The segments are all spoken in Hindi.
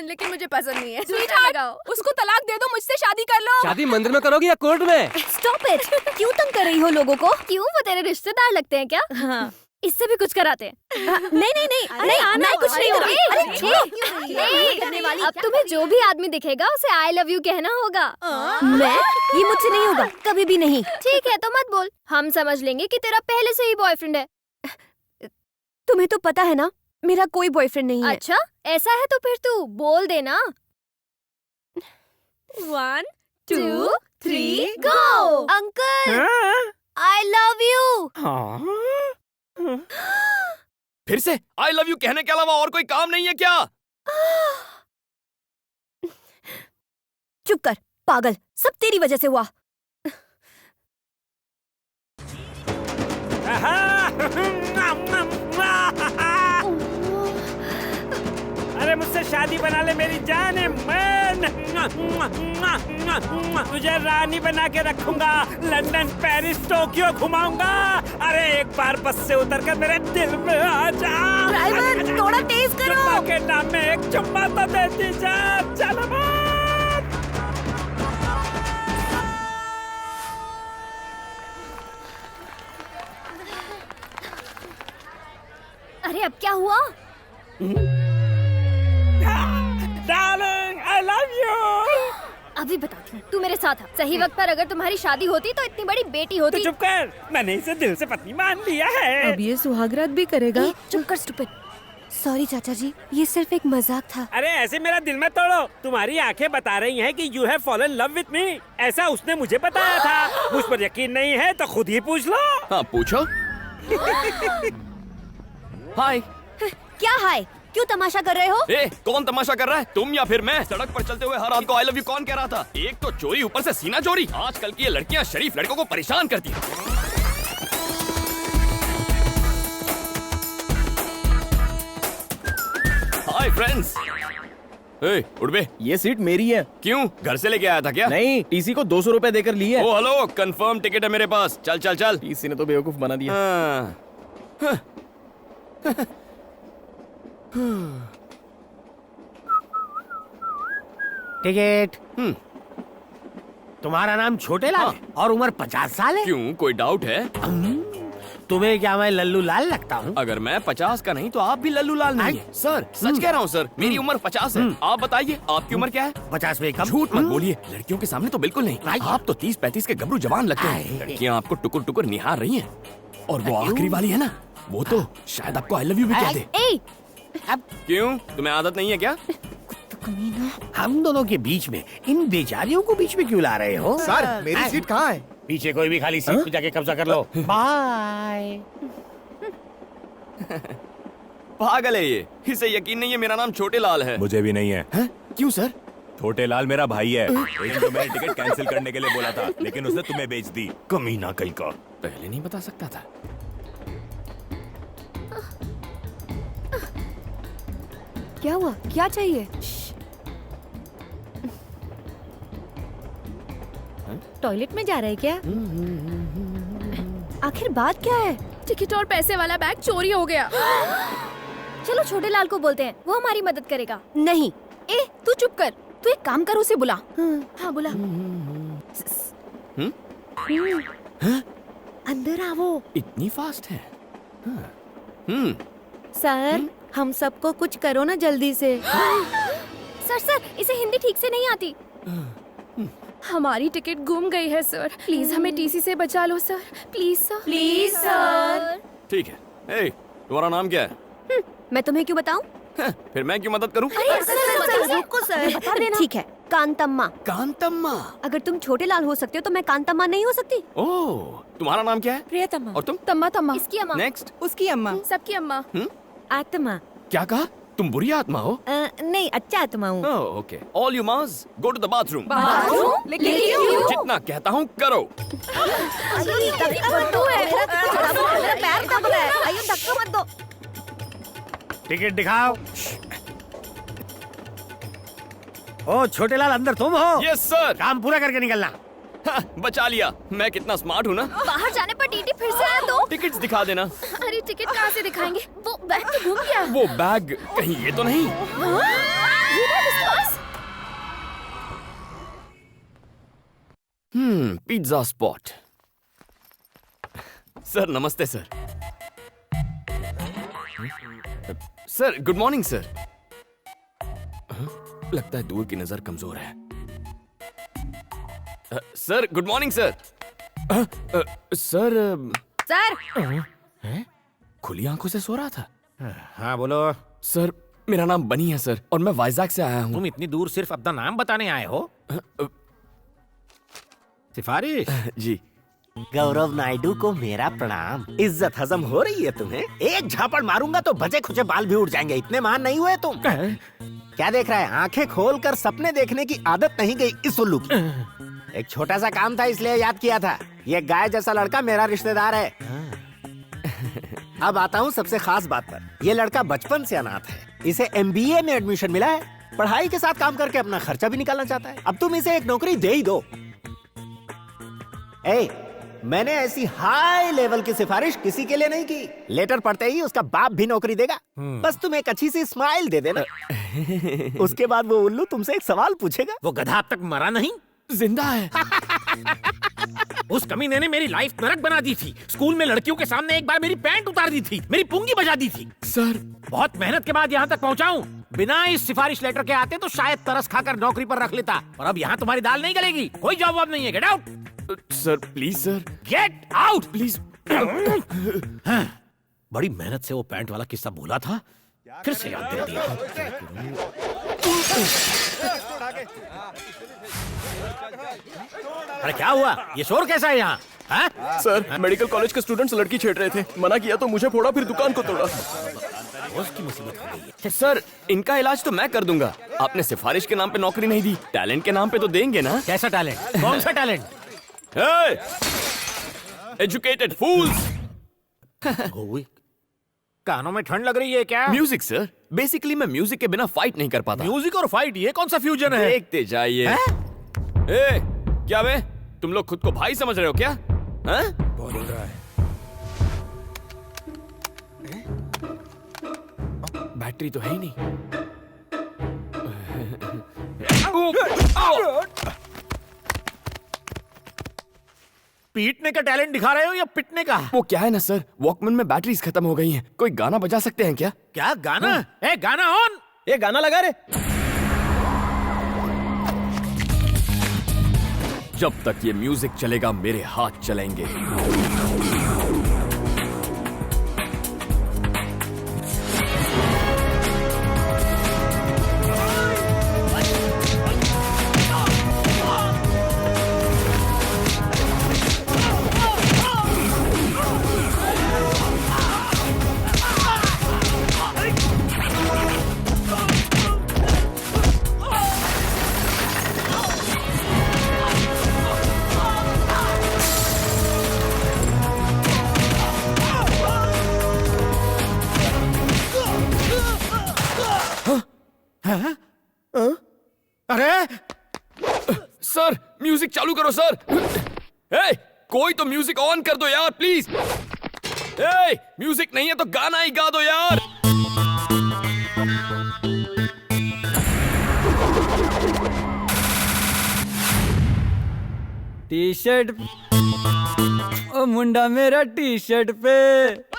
फैन, लेकिन मुझे पसंद नहीं है। स्वीटहार्ट, उसको तलाक दे दो, मुझसे शादी कर लो। शादी मंदिर में करोगी या कोर्ट में? Stop it. क्यों तंग कर रही हो लोगों को? क्यों, वो तेरे रिश्तेदार लगते हैं क्या? हाँ। इससे भी कुछ कराते हैं। नहीं, मैं कुछ नहीं नहीं, अब तुम्हें जो भी आदमी दिखेगा उसे आई लव यू कहना होगा। मैं? ये मुझसे नहीं होगा, कभी भी नहीं। ठीक है तो मत बोल, हम समझ लेंगे कि तेरा पहले से ही बॉयफ्रेंड है। तुम्हें तो पता है ना, मेरा कोई बॉयफ्रेंड नहीं है। अच्छा, ऐसा है तो फिर तू बोल देना। 1 2 3 go. Uncle, I love you. फिर से आई लव यू कहने के अलावा और कोई काम नहीं है क्या? चुप कर पागल, सब तेरी वजह से हुआ। अरे मुझसे शादी बना ले मेरी जान है, मैं तुझे रानी बना के रखूंगा, लंदन पेरिस टोक्यो घुमाऊंगा। अरे एक बार बस से उतर कर मेरे दिल में आ जा। ड्राइवर थोड़ा तेज करो। चुम्मा के नाम में एक चुम्मा तो देती जा। चलो अरे अब क्या हुआ? Darling, I love you. अभी बताती हूँ, तू मेरे साथ आ। सही वक्त पर अगर तुम्हारी शादी होती तो इतनी बड़ी बेटी होती। तो चुप कर, मैंने इसे दिल से पत्नी मान लिया है। अब ये सुहागरात भी करेगा। चुप कर स्टूपिड। सॉरी चाचा जी, ये सिर्फ एक मजाक था। अरे ऐसे मेरा दिल मत तोड़ो। तुम्हारी आंखें बता रही हैं कि you have fallen love with me. ऐसा उसने मुझे बताया था। मुझ पर यकीन नहीं है तो खुद ही पूछ लो। हाँ पूछो। हाय। क्या हाय? क्यों तमाशा कर रहे हो? ए, कौन तमाशा कर रहा है, तुम या फिर मैं? सड़क पर चलते हुए हर रात को आई लव यू कौन कह रहा था? एक तो चोरी, ऊपर से सीना चोरी। आजकल की ये लड़कियां शरीफ लड़कों को परेशान करती हैं। Hi friends. ए, उठ बे। ये सीट मेरी है। क्यों, घर से लेके आया था क्या? नहीं, टीसी को 200 रुपए देकर ली है। ओ हेलो, कंफर्म टिकट है मेरे पास। चल चल चल। टीसी ने तो बेवकूफ बना दिया। हाँ। टिकट। तुम्हारा नाम छोटे लाल है और उम्र 50 साल है। क्यों, कोई डाउट है? तुम्हें क्या मैं लल्लू लाल लगता हूँ? अगर मैं 50 का नहीं तो आप भी लल्लू लाल नहीं है। सर सच कह रहा हूँ सर, मेरी उम्र 50 है। आप बताइए आपकी उम्र क्या है? 50 में कम। झूठ मत बोलिए, लड़कियों के सामने तो बिल्कुल नहीं। आप तो 30-35 के गबरू जवान लगते हैं। लड़कियाँ आपको टुकुर टुकुर निहार रही हैं। और वो आखिरी वाली है ना, वो तो शायद आपको आई लव यू भी कह दे। क्यों, तुम्हें आदत नहीं है क्या? हम दोनों के बीच में इन बेचारियों को बीच में क्यों ला रहे हो? सर मेरी सीट कहाँ है? पीछे कोई भी खाली सीट पे जाके कब्जा कर लो। बाय। पागल है ये, इसे यकीन नहीं है मेरा नाम छोटे लाल है। मुझे भी नहीं है। क्यों सर? छोटे लाल मेरा भाई है। एक तो मैंने टिकट कैंसिल करने के लिए बोला था, लेकिन उसने तुम्हें बेच दी। कमीना कहीं का। पहले नहीं बता सकता था। क्या हुआ? क्या चाहिए? टॉयलेट में जा रहे क्या? आखिर बात क्या है? टिकट और पैसे वाला बैग चोरी हो गया। चलो छोटे लाल को बोलते हैं, वो हमारी मदद करेगा। नहीं। ए, तू चुप कर। तू एक काम कर, उसे बुला। हाँ बुला। अंदर आओ। इतनी फास्ट है? सर, हम सबको कुछ करो ना जल्दी से। सर इसे हिंदी ठीक से नहीं आती। हमारी टिकट गुम गई है सर, प्लीज हमें टीसी से बचा लो sir. Please sir. Please sir. ठीक है। ए, तुम्हारा नाम क्या है? मैं तुम्हें क्यों बताऊं? फिर मैं क्यों मदद करूं? सर, रुको सर, बता देना। ठीक है, कांतम्मा। कांतम्मा। अगर तुम छोटे लाल हो सकते हो तो मैं कांतम्मा नहीं हो सकती? ओह, तुम्हारा नाम क्या है? प्रियतमा। और तुम? तम्मा तम्मा। इसकी अम्मा। नेक्स्ट। उसकी अम्मा। सबकी अम्मा। आत्मा। क्या कहा? तुम बुरी आत्मा हो? नहीं, अच्छा आत्मा हूँ। Oh, okay. All you must go to the bathroom. Bathroom? लेकिन क्यों? जितना कहता हूँ करो। मेरा पैर दब रहा है। आइए, धक्का मत दो। टिकट दिखाओ। ओ छोटे लाल, अंदर तुम हो? Yes sir. काम पूरा करके निकलना। बचा लिया। मैं कितना स्मार्ट हूँ ना। बाहर जाने पर टीटी फिर से आया तो? टिकट्स दिखा देना। अरे टिकट कहाँ से दिखाएंगे? वो बैग तो घूम गया। वो बैग कहीं ये तो नहीं? ये बैग पिज्जा स्पॉट। सर नमस्ते sir. Sir good morning sir. लगता है दूर की नजर कमजोर है। Sir good morning sir. Sir sir खुली आंखों से सो रहा था। हाँ बोलो। सर मेरा नाम बनी है सर, और मैं वाइजैक से आया हूँ। तुम इतनी दूर सिर्फ अपना नाम बताने आए हो? सिफारिश? जी। गौरव नायडू को मेरा प्रणाम। इज्जत हजम हो रही है तुम्हें? एक झापड़ मारूंगा तो बचे खुचे बाल भी उड़ जाएंगे। इतने महान नहीं हुए तुम। क्या देख रहा है? आंखें खोलकर सपने देखने की आदत नहीं गई इस उल्लू की। एक छोटा सा काम था इसलिए याद किया था। ये गाय जैसा लड़का मेरा रिश्तेदार है। अब आता हूँ सबसे खास बात पर। ये लड़का बचपन से अनाथ है। इसे MBA में एडमिशन मिला है। पढ़ाई के साथ काम करके अपना खर्चा भी निकालना चाहता है। अब तुम इसे एक नौकरी दे ही दो। मैंने ऐसी हाई लेवल की सिफारिश किसी के लिए नहीं की। लेटर पढ़ते ही उसका बाप भी नौकरी देगा। बस तुम एक अच्छी सी स्माइल दे देना। उसके बाद वो उल्लू तुमसे एक सवाल पूछेगा। वो गधा अब तक मरा नहीं? जिंदा है। उस कमीने ने मेरी लाइफ नरक बना दी थी। स्कूल में लड़कियों के सामने एक बार मेरी पैंट उतार दी थी, मेरी पुंगी बजा दी थी। सर बहुत मेहनत के बाद यहाँ तक पहुँचा हूँ। बिना इस सिफारिश लेटर के आते तो शायद तरस खाकर नौकरी पर रख लेता। और अब यहाँ तुम्हारी दाल नहीं गलेगी। कोई जॉब वॉब नहीं है। Get out sir please sir. Get out please. बड़ी मेहनत से वो पैंट वाला किस्सा भूला था, फिर से याद दिला दिया। अरे क्या हुआ? ये शोर कैसा है यहाँ? सर मेडिकल कॉलेज के स्टूडेंट्स लड़की छेड़ रहे थे। मना किया तो मुझे फोड़ा, फिर दुकान को तोड़ा। उसकी मुसीबत हो गई है। सर इनका इलाज तो मैं कर दूंगा। आपने सिफारिश के नाम पे नौकरी नहीं दी, टैलेंट के नाम पे तो देंगे ना? कैसा टैलेंट? कौन सा टैलेंट? एजुकेटेड फूल्स। कानों में ठंड लग रही है क्या? Music sir. बेसिकली मैं म्यूजिक के बिना फाइट नहीं कर पाता। म्यूजिक और फाइट, ये कौन सा फ्यूजन है? देखते जाइए। क्या बे, तुम लोग खुद को भाई समझ रहे हो क्या? बोल रहा है। बैटरी तो है ही नहीं। पीटने का टैलेंट दिखा रहे हो या पिटने का? वो क्या है ना सर, वॉकमैन में बैटरीज खत्म हो गई हैं। कोई गाना बजा सकते हैं क्या? क्या गाना? गाना ऑन। ये गाना लगा रे। जब तक ये म्यूजिक चलेगा मेरे हाथ चलेंगे। अरे सर म्यूजिक चालू करो सर। कोई तो म्यूजिक ऑन कर दो यार प्लीज। म्यूजिक नहीं है तो गाना ही गा दो यार। टी शर्ट ओ मुंडा मेरा टी शर्ट पे।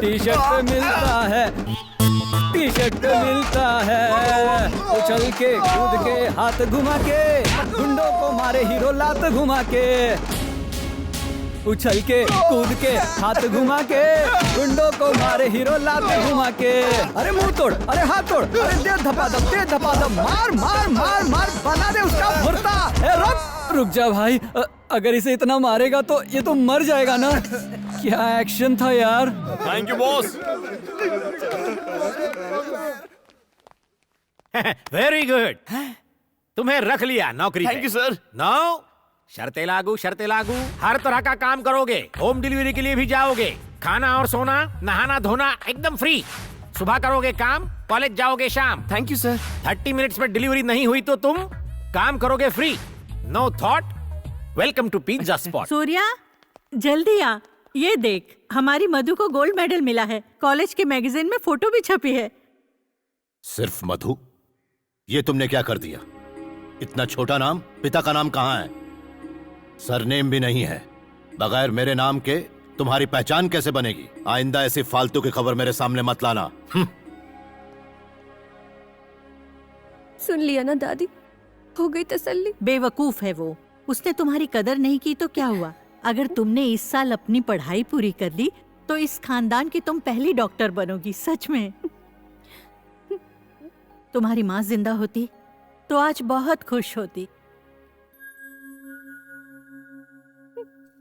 टी शर्ट पे मिलता है, टी शर्ट पे मिलता है। उछल के कूद के हाथ घुमा के, गुंडों को मारे हीरो लात घुमा के। उछल के कूद के हाथ घुमा के, गुंडों को मारे हीरो लात घुमा के। अरे मुंह तोड़, अरे हाथ तोड़, अरे दे धपाधप, दे धपाधप, मार मार मार मार, बना दे उसका भुर्ता। रुक जा भाई, अगर इसे इतना मारेगा तो ये तो मर जाएगा ना। क्या एक्शन था यार। Thank you boss. Very good. तुम्हें रख लिया नौकरी पे। Thank you sir. नो, शर्तें लागू, शर्तें लागू। हर तरह का काम करोगे, होम डिलीवरी के लिए भी जाओगे, खाना और सोना, नहाना धोना एकदम फ्री। सुबह करोगे काम, कॉलेज जाओगे शाम। Thank you sir. 30 मिनट्स में डिलीवरी नहीं हुई तो तुम काम करोगे free. No thought. Welcome to pizza spot. Surya जल्दी आ, ये देख, हमारी मधु को गोल्ड मेडल मिला है। कॉलेज के मैगजीन में फोटो भी छपी है। सिर्फ मधु? ये तुमने क्या कर दिया? इतना छोटा नाम, पिता का नाम कहाँ है? सरनेम भी नहीं है। बगैर मेरे नाम के तुम्हारी पहचान कैसे बनेगी? आइंदा ऐसी फालतू की खबर मेरे सामने मत लाना। सुन लिया ना दादी, हो गई तसल्ली। बेवकूफ है वो, उसने तुम्हारी कदर नहीं की तो क्या हुआ? अगर तुमने इस साल अपनी पढ़ाई पूरी कर ली तो इस खानदान की तुम पहली डॉक्टर बनोगी, सच में। तुम्हारी माँ जिंदा होती तो आज बहुत खुश होती।